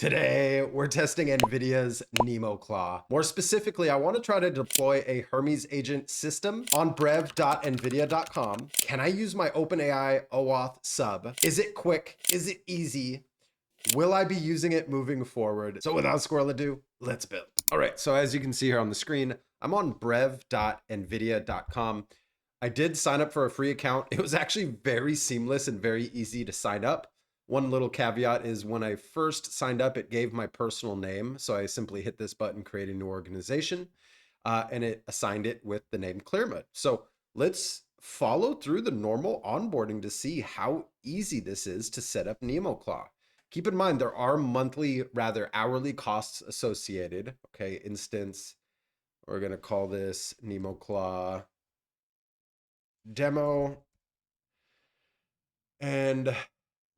Today, we're testing NVIDIA's NemoClaw. More specifically, I want to try to deploy a Hermes Agent system on brev.nvidia.com. Can I use my OpenAI OAuth Sub? Is it quick? Is it easy? Will I be using it moving forward? So without squirrel ado, let's build. All right, so as you can see here on the screen, I'm on brev.nvidia.com. I did sign up for a free account. It was actually very seamless and very easy to sign up. One little caveat is when I first signed up, it gave my personal name. So I simply hit this button, create a new organization, and it assigned it with the name Clearmud. So let's follow through the normal onboarding to see how easy this is to set up NemoClaw. Keep in mind, there are hourly costs associated. Okay, instance, we're going to call this NemoClaw demo. And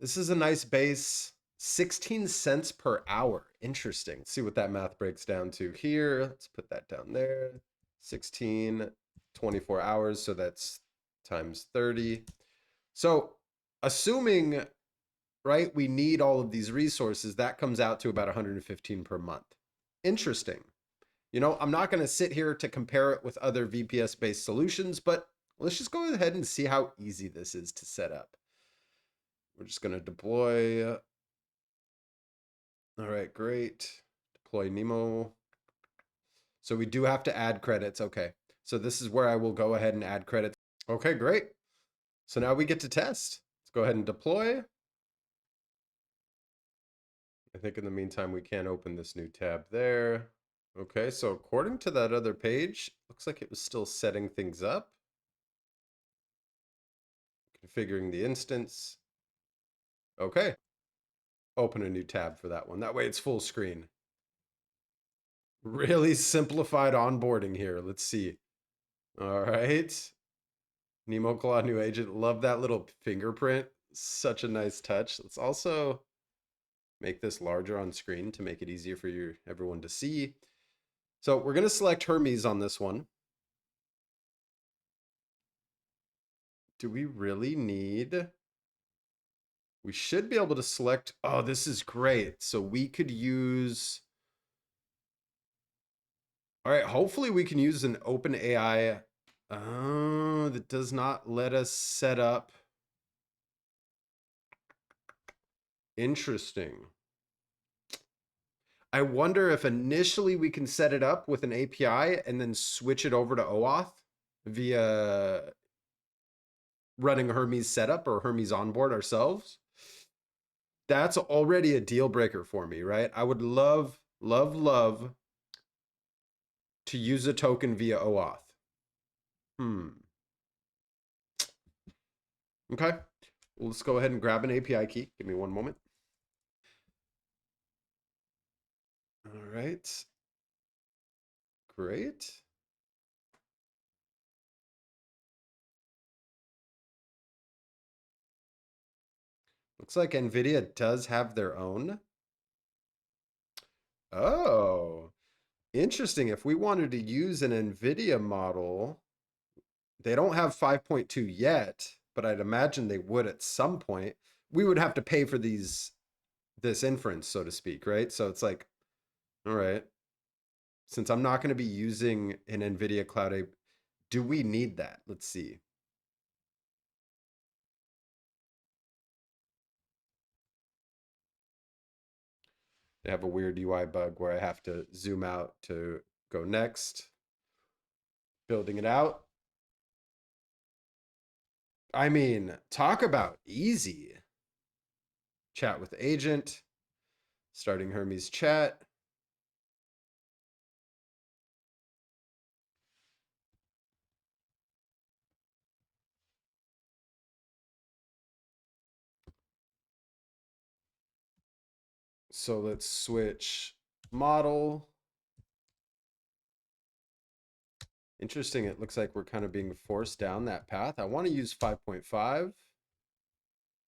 this is a nice base, 16 cents per hour. Interesting. Let's see what that math breaks down to here. Let's put that down there. 16, 24 hours. So that's times 30. So assuming, right, we need all of these resources, that comes out to about 115 per month. Interesting. You know, I'm not going to sit here to compare it with other VPS-based solutions, but let's just go ahead and see how easy this is to set up. We're just going to deploy. All right, great. Deploy Nemo. So we do have to add credits. Okay. So this is where I will go ahead and add credits. Okay, great. So now we get to test. Let's go ahead and deploy. I think in the meantime, we can open this new tab there. Okay, so according to that other page, looks like it was still setting things up. Configuring the instance. Okay. Open a new tab for that one. That way it's full screen. Really simplified onboarding here. Let's see. All right. NemoClaw new agent. Love that little fingerprint. Such a nice touch. Let's also make this larger on screen to make it easier for everyone to see. So we're going to select Hermes on this one. Do we really need... We should be able to select... Oh, this is great. So we could use... All right, hopefully we can use an OpenAI. That does not let us set up. Interesting. I wonder if initially we can set it up with an API and then switch it over to OAuth via running Hermes setup or Hermes onboard ourselves. That's already a deal breaker for me, right? I would love to use a token via OAuth. Okay. Well, let's go ahead and grab an API key. Give me one moment. All right. Great. Looks like NVIDIA does have their own. Oh, interesting. If we wanted to use an NVIDIA model, they don't have 5.2 yet, but I'd imagine they would at some point. We would have to pay for this inference, so to speak, right? So it's like, all right, since I'm not going to be using an NVIDIA Cloud, do we need that? Let's see. They have a weird UI bug where I have to zoom out to go next. Building it out. I mean, talk about easy. Chat with agent. Starting Hermes chat. So let's switch model. Interesting. It looks like we're kind of being forced down that path. I want to use 5.5,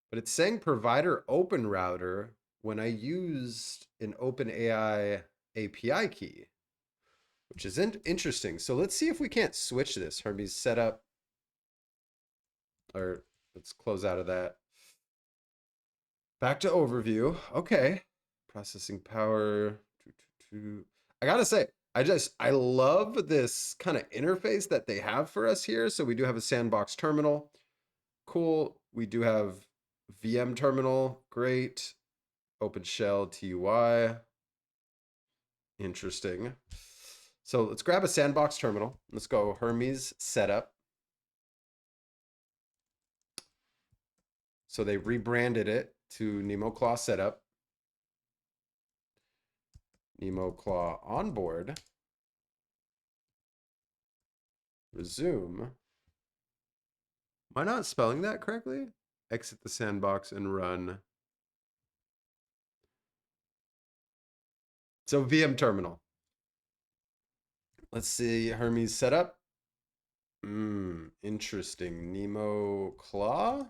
but it's saying provider open router when I used an OpenAI API key, which is interesting. So let's see if we can't switch this. Hermes setup, or let's close out of that. Back to overview. Okay. Processing power. I gotta say, I love this kind of interface that they have for us here. So we do have a sandbox terminal. Cool. We do have VM terminal. Great. OpenShell TUI. Interesting. So let's grab a sandbox terminal. Let's go Hermes setup. So they rebranded it to NemoClaw setup. NemoClaw onboard. Resume. Am I not spelling that correctly? Exit the sandbox and run. So VM terminal. Let's see Hermes setup. Interesting. NemoClaw.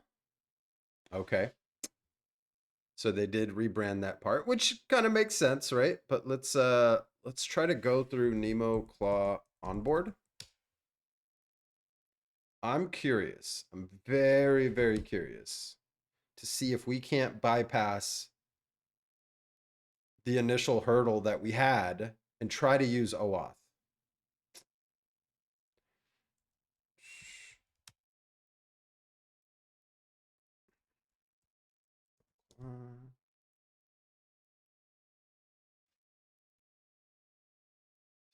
Okay. So they did rebrand that part, which kind of makes sense, right? But let's try to go through NemoClaw onboard. I'm curious. I'm very, very curious to see if we can't bypass the initial hurdle that we had and try to use OAuth.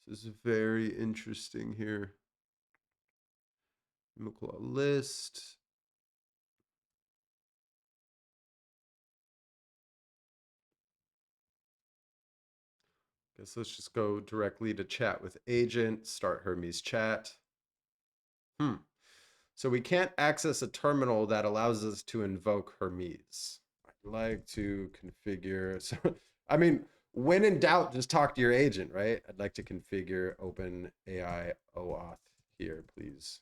This is very interesting here. NemoClaw list. Guess let's just go directly to chat with agent, start Hermes chat. So we can't access a terminal that allows us to invoke Hermes. I'd like to configure, so, I mean, when in doubt, just talk to your agent, right? I'd like to configure OpenAI OAuth here, please.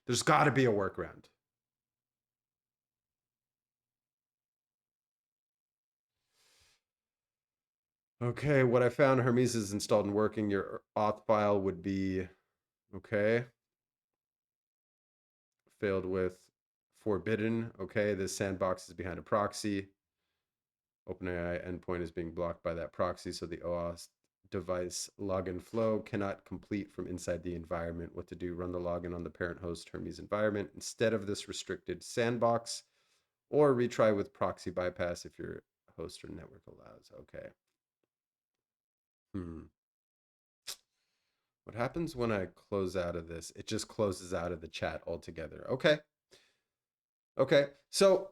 There's got to be a workaround. Okay, what I found, Hermes is installed and working. Your auth file would be, okay. Failed with forbidden. Okay, this sandbox is behind a proxy. OpenAI endpoint is being blocked by that proxy, so the OAuth device login flow cannot complete from inside the environment. What to do? Run the login on the parent host Hermes environment instead of this restricted sandbox, or retry with proxy bypass if your host or network allows. Okay. What happens when I close out of this? It just closes out of the chat altogether. Okay. Okay. So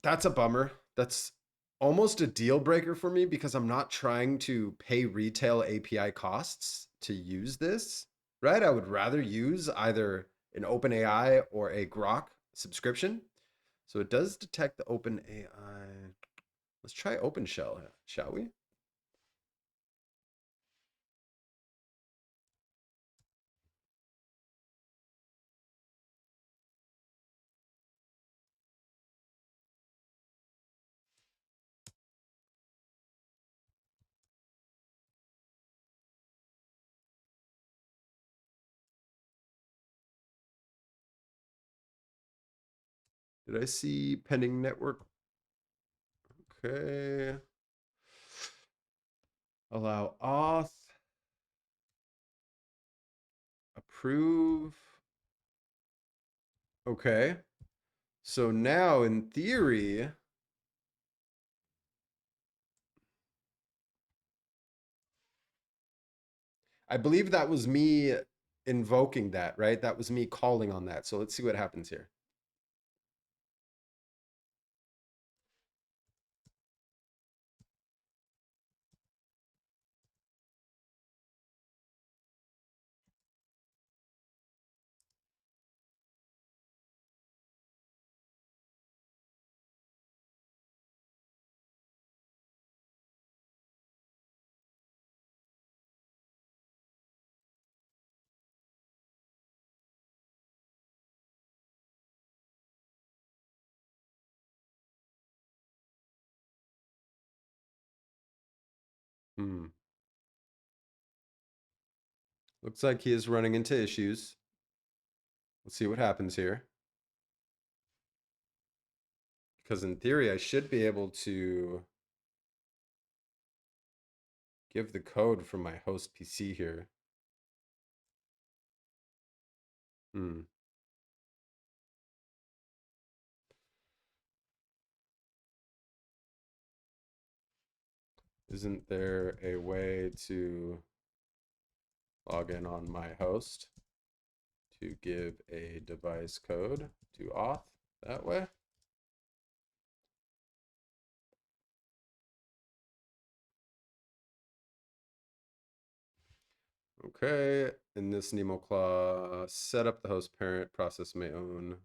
that's a bummer. That's almost a deal breaker for me because I'm not trying to pay retail API costs to use this, right? I would rather use either an OpenAI or a Grok subscription. So it does detect the OpenAI. Let's try OpenShell, shall we? Did I see pending network? Okay. Allow auth. Approve. Okay. So now in theory, I believe that was me invoking that, right? That was me calling on that. So let's see what happens here. Looks like he is running into issues. Let's see what happens here. Because in theory, I should be able to give the code from my host PC here. Isn't there a way to log in on my host to give a device code to auth that way? Okay, in this NemoClaw, set up the host parent, process may own.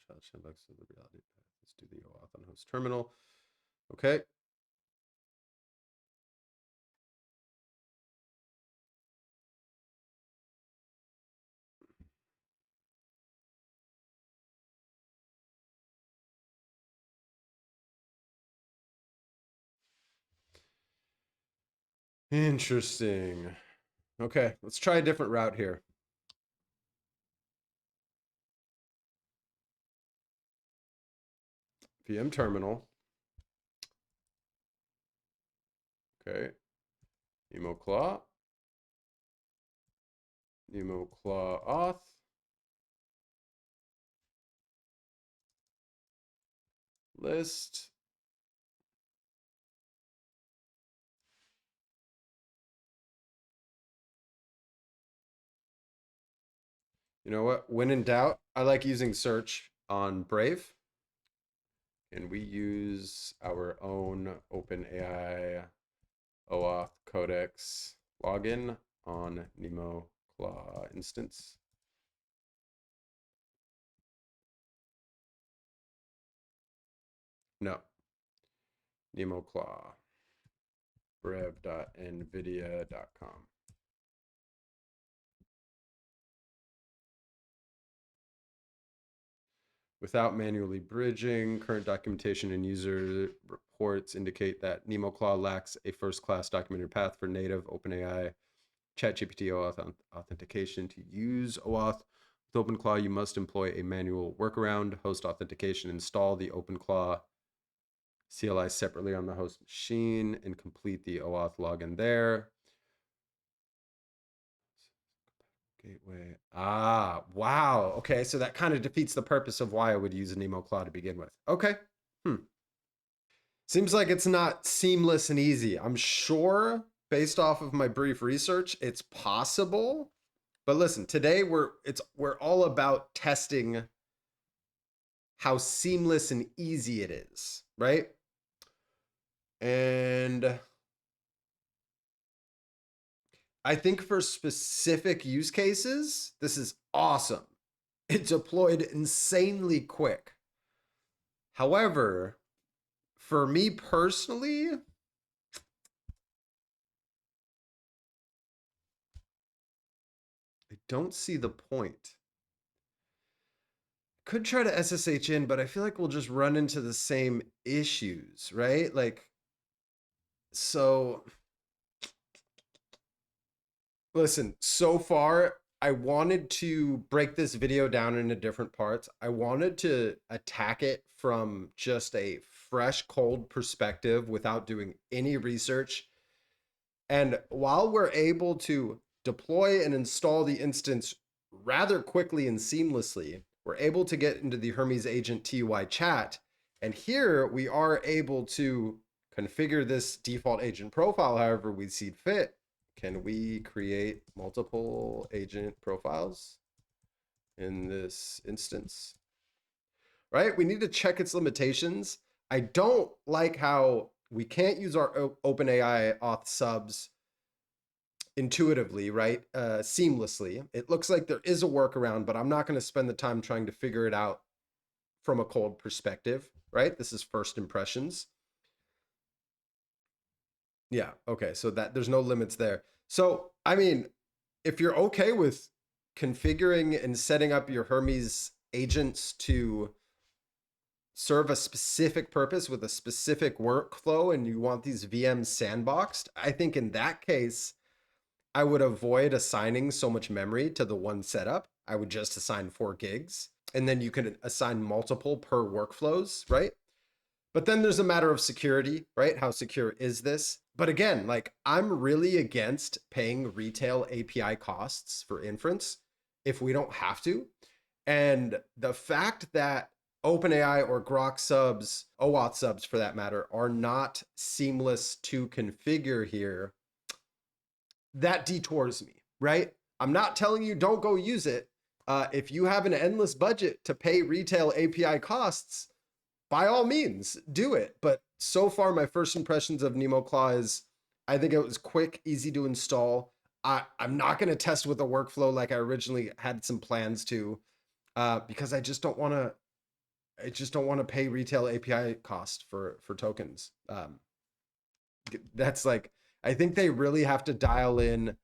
Child sandbox of the reality path. Let's do the OAuth on host terminal. Okay. Interesting. Okay, let's try a different route here. VM terminal. Okay. NemoClaw. NemoClaw auth. List. You know what? When in doubt, I like using search on Brave. And we use our own OpenAI OAuth Codex login on NemoClaw instance. No. NemoClaw. brev.nvidia.com. Without manually bridging, current documentation and user reports indicate that NemoClaw lacks a first-class documented path for native OpenAI ChatGPT OAuth authentication. To use OAuth with OpenClaw, you must employ a manual workaround, host authentication, install the OpenClaw CLI separately on the host machine, and complete the OAuth login there. Gateway. Ah, wow. Okay, so that kind of defeats the purpose of why I would use a NemoClaw to begin with. Okay. Seems like it's not seamless and easy. I'm sure, based off of my brief research, it's possible. But listen, today we're all about testing how seamless and easy it is, right? And I think for specific use cases, this is awesome. It deployed insanely quick. However, for me personally, I don't see the point. Could try to SSH in, but I feel like we'll just run into the same issues, right? Like, so listen, so far, I wanted to break this video down into different parts. I wanted to attack it from just a fresh, cold perspective without doing any research. And while we're able to deploy and install the instance rather quickly and seamlessly, we're able to get into the Hermes Agent TUI chat. And here we are able to configure this default agent profile however we see fit. Can we create multiple agent profiles in this instance? Right? We need to check its limitations. I don't like how we can't use our OpenAI auth subs intuitively, right? Seamlessly. It looks like there is a workaround, but I'm not going to spend the time trying to figure it out from a cold perspective, right? This is first impressions. Yeah. Okay. So that there's no limits there. So, I mean, if you're okay with configuring and setting up your Hermes agents to serve a specific purpose with a specific workflow and you want these VMs sandboxed, I think in that case, I would avoid assigning so much memory to the one setup. I would just assign 4 gigs, and then you can assign multiple per workflows, right? But then there's a matter of security, right? How secure is this? But again, like I'm really against paying retail API costs for inference if we don't have to. And the fact that OpenAI or Grok subs, OAuth subs for that matter, are not seamless to configure here, that detours me, right? I'm not telling you don't go use it. If you have an endless budget to pay retail API costs, by all means, do it. But so far, my first impressions of NemoClaw is I think it was quick, easy to install. I'm not going to test with a workflow like I originally had some plans to, because I just don't want to. I just don't want to pay retail API cost for tokens. That's like I think they really have to dial in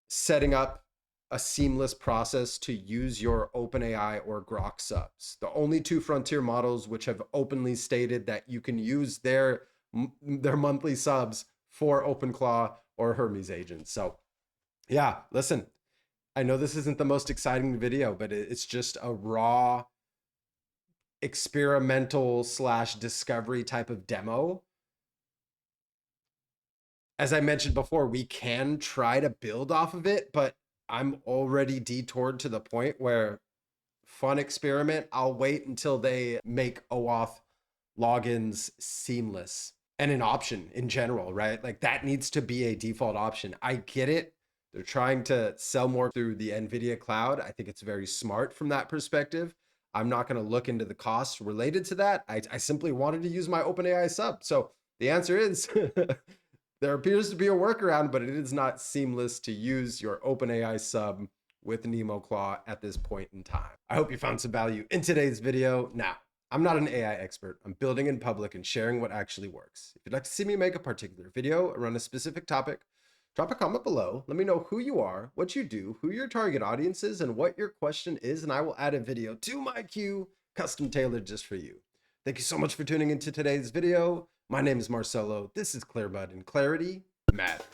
setting up a seamless process to use your OpenAI or Grok subs. The only 2 frontier models which have openly stated that you can use their monthly subs for OpenClaw or Hermes Agent. So yeah, listen, I know this isn't the most exciting video, but it's just a raw experimental / discovery type of demo. As I mentioned before, we can try to build off of it, but I'm already detoured to the point where fun experiment. I'll wait until they make OAuth logins seamless and an option in general, right? Like that needs to be a default option. I get it. They're trying to sell more through the NVIDIA cloud. I think it's very smart from that perspective. I'm not going to look into the costs related to that. I simply wanted to use my OpenAI sub. So the answer is there appears to be a workaround, but it is not seamless to use your OpenAI sub with NemoClaw at this point in time. I hope you found some value in today's video. Now, I'm not an AI expert. I'm building in public and sharing what actually works. If you'd like to see me make a particular video around a specific topic, drop a comment below. Let me know who you are, what you do, who your target audience is, and what your question is, and I will add a video to my queue, custom tailored just for you. Thank you so much for tuning into today's video. My name is Marcelo. This is Clearmud, and clarity matters.